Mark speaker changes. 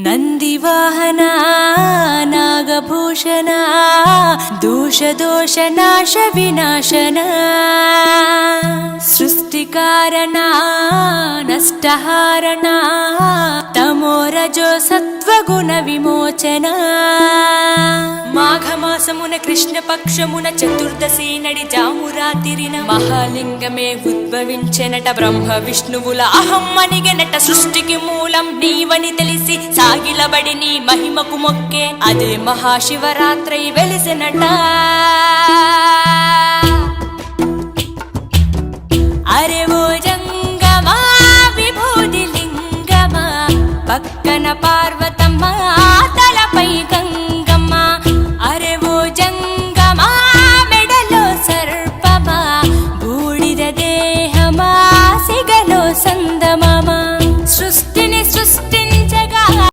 Speaker 1: ನಂದಿವಾಹನ ನಾಗಭೂಷಣ ದೋಷ ನಾಶ ವಿನಾಶನ ಸೃಷ್ಟಿಕಾರಣ ನಷ್ಟಹಾರಣ తమోరజో సత్వగుణ విమోచన మాఘమాసమున కృష్ణపక్షమున చతుర్దశి నడి జామురాతిరిన మహాలింగమే ఉద్భవించెనట బ్రహ్మ విష్ణువుల అహం అనిగెనట సృష్టికి మూలం నీవని తెలిసి సాగిలబడి నీ మహిమకు మొక్కే అదే మహాశివరాత్రి వెలిసెనట అరే ఓ జంగమా విభూది లింగమా పక్కన పార్వతమ్మ తలపై గంగ